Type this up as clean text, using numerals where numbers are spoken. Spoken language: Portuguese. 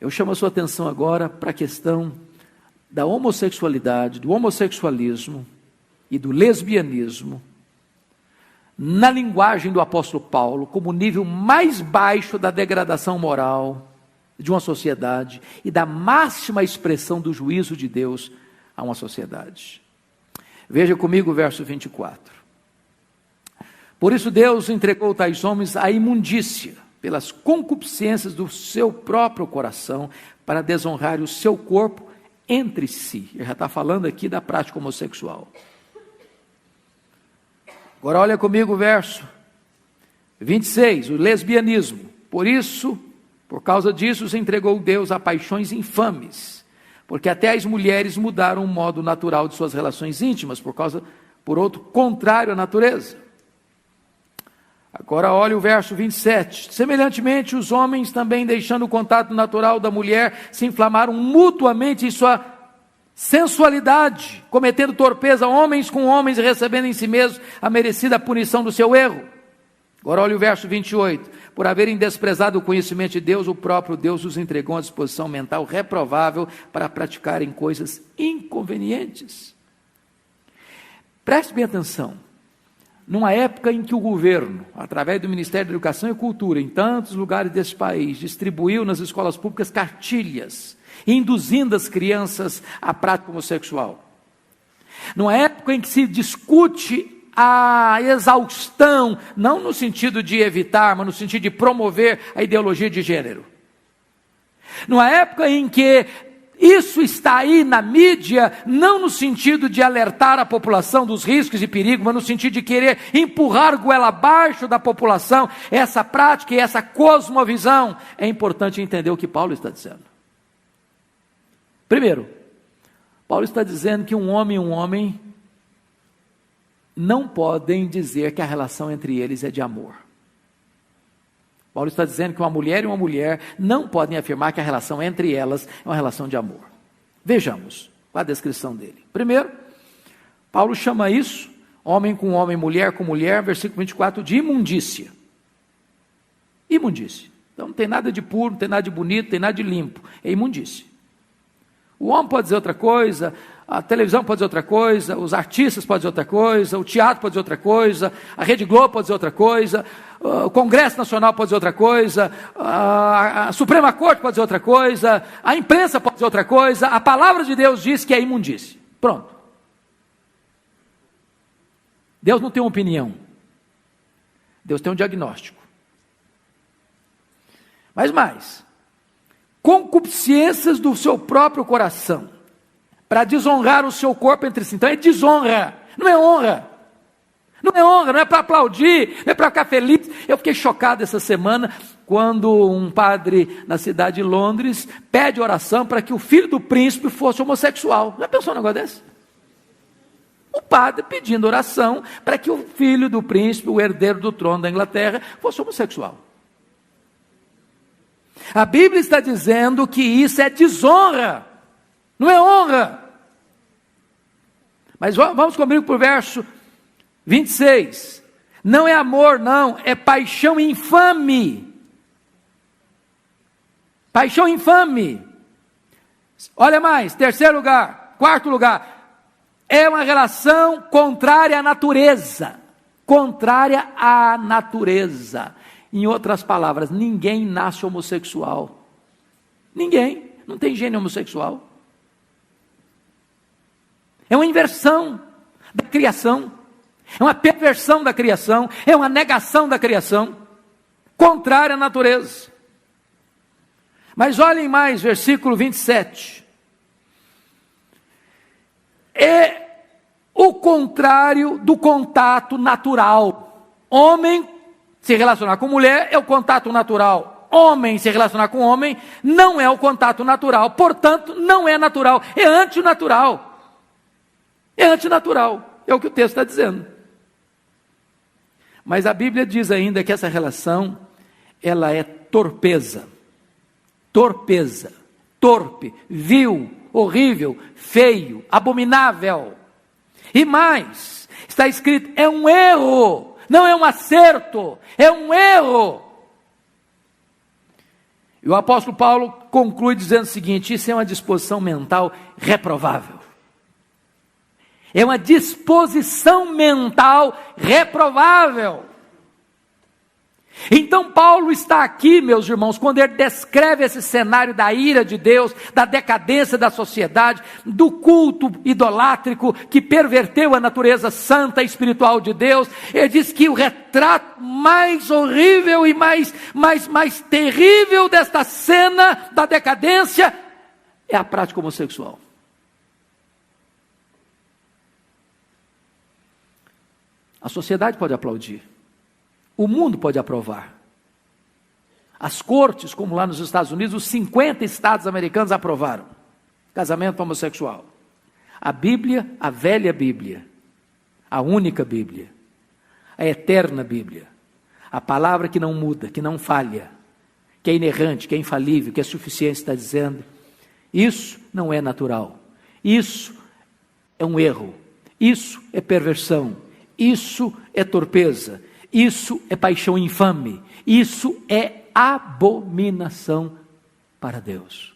Eu chamo a sua atenção agora para a questão da homossexualidade, do homossexualismo e do lesbianismo, na linguagem do apóstolo Paulo, como o nível mais baixo da degradação moral de uma sociedade e da máxima expressão do juízo de Deus a uma sociedade. Veja comigo o verso 24. Por isso Deus entregou tais homens à imundícia, pelas concupiscências do seu próprio coração, para desonrar o seu corpo entre si. Ele já está falando aqui da prática homossexual. Agora olha comigo o verso 26, o lesbianismo. Por causa disso, se entregou Deus a paixões infames, porque até as mulheres mudaram o modo natural de suas relações íntimas, por outro contrário à natureza. Agora olha o verso 27. Semelhantemente, os homens também, deixando o contato natural da mulher, se inflamaram mutuamente em sua sensualidade, cometendo torpeza homens com homens e recebendo em si mesmos a merecida punição do seu erro. Agora olha o verso 28. Por haverem desprezado o conhecimento de Deus, o próprio Deus os entregou a disposição mental reprovável para praticarem coisas inconvenientes. Preste bem atenção. Numa época em que o governo, através do Ministério da Educação e Cultura, em tantos lugares desse país, distribuiu nas escolas públicas cartilhas, induzindo as crianças à prática homossexual. Numa época em que se discute a exaustão, não no sentido de evitar, mas no sentido de promover a ideologia de gênero. Numa época em que isso está aí na mídia, não no sentido de alertar a população dos riscos e perigos, mas no sentido de querer empurrar goela abaixo da população essa prática e essa cosmovisão, é importante entender o que Paulo está dizendo. Primeiro, Paulo está dizendo que um homem e um homem não podem dizer que a relação entre eles é de amor. Paulo está dizendo que uma mulher e uma mulher não podem afirmar que a relação entre elas é uma relação de amor. Vejamos a descrição dele. Primeiro, Paulo chama isso, homem com homem, mulher com mulher, versículo 24, de imundícia. Imundícia. Então não tem nada de puro, não tem nada de bonito, não tem nada de limpo. É imundícia. O homem pode dizer outra coisa, a televisão pode dizer outra coisa, os artistas podem dizer outra coisa, o teatro pode dizer outra coisa, a Rede Globo pode dizer outra coisa, o Congresso Nacional pode dizer outra coisa, a Suprema Corte pode dizer outra coisa, a imprensa pode dizer outra coisa, a palavra de Deus diz que é imundície. Pronto. Deus não tem uma opinião, Deus tem um diagnóstico. Mas mais, concupiscências do seu próprio coração, para desonrar o seu corpo entre si. Então é desonra, não é honra. Não é honra, não é para aplaudir, não é para ficar feliz. Eu fiquei chocado essa semana, quando um padre na cidade de Londres pede oração para que o filho do príncipe fosse homossexual. Já pensou um negócio desse? O padre pedindo oração para que o filho do príncipe, o herdeiro do trono da Inglaterra, fosse homossexual. A Bíblia está dizendo que isso é desonra, não é honra. Mas vamos comigo para o verso 26. Não é amor, não, é paixão infame. Paixão infame. Olha mais, terceiro lugar, quarto lugar. É uma relação contrária à natureza. Contrária à natureza. Em outras palavras, ninguém nasce homossexual. Ninguém, não tem gene homossexual. É uma inversão da criação, é uma perversão da criação, é uma negação da criação, contrária à natureza. Mas olhem mais, versículo 27. É o contrário do contato natural. Homem se relacionar com mulher é o contato natural. Homem se relacionar com homem não é o contato natural. Portanto, não é natural, é antinatural. É antinatural, é o que o texto está dizendo. Mas a Bíblia diz ainda que essa relação, ela é torpeza. Torpeza, torpe, vil, horrível, feio, abominável. E mais, está escrito, é um erro, não é um acerto, é um erro. E o apóstolo Paulo conclui dizendo o seguinte: isso é uma disposição mental reprovável. É uma disposição mental reprovável. Então Paulo está aqui, meus irmãos, quando ele descreve esse cenário da ira de Deus, da decadência da sociedade, do culto idolátrico que perverteu a natureza santa e espiritual de Deus, ele diz que o retrato mais horrível e mais terrível desta cena da decadência é a prática homossexual. A sociedade pode aplaudir. O mundo pode aprovar. As cortes, como lá nos Estados Unidos, os 50 estados americanos aprovaram casamento homossexual. A Bíblia, a velha Bíblia, a única Bíblia, a eterna Bíblia, a palavra que não muda, que não falha, que é inerrante, que é infalível, que é suficiente, está dizendo: isso não é natural, isso é um erro, isso é perversão, isso é torpeza, isso é paixão infame, isso é abominação para Deus.